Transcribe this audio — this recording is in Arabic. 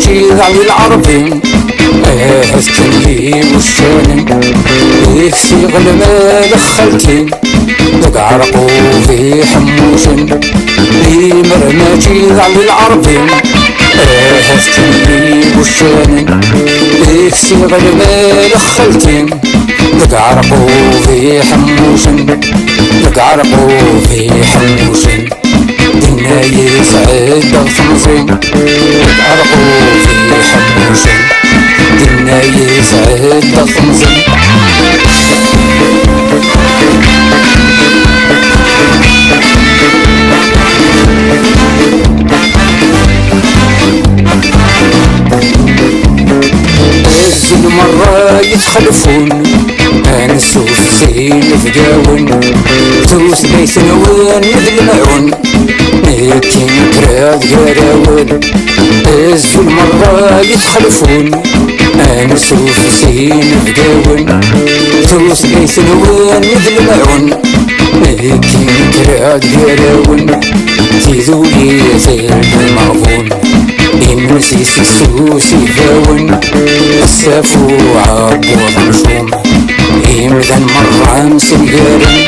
ماشي على العربي هسكنلي وشاني يكسي غلما دخلتي دق عرقو في حموشن لي مرماتي على العربي هسكنلي وشاني يكسي غلما دخلتي دق عرقو في حموشن دق عرقو في حموشن دنا يسعد ضغطنزين دق عرقو في حموشن دنا يسعد ضغطنزين الزل مرة يتخلفون أنسو في زين فداون توس بيسنون مثل معون لكن كراد قراون الزل مرة يتخلفون أنسو في زين فداون توس بيسنون مثل معون لكن كراد قراون تيذولي في المغفون يمسي سوسي فاون السافو عبو مشوم يمدن مرة مسيارن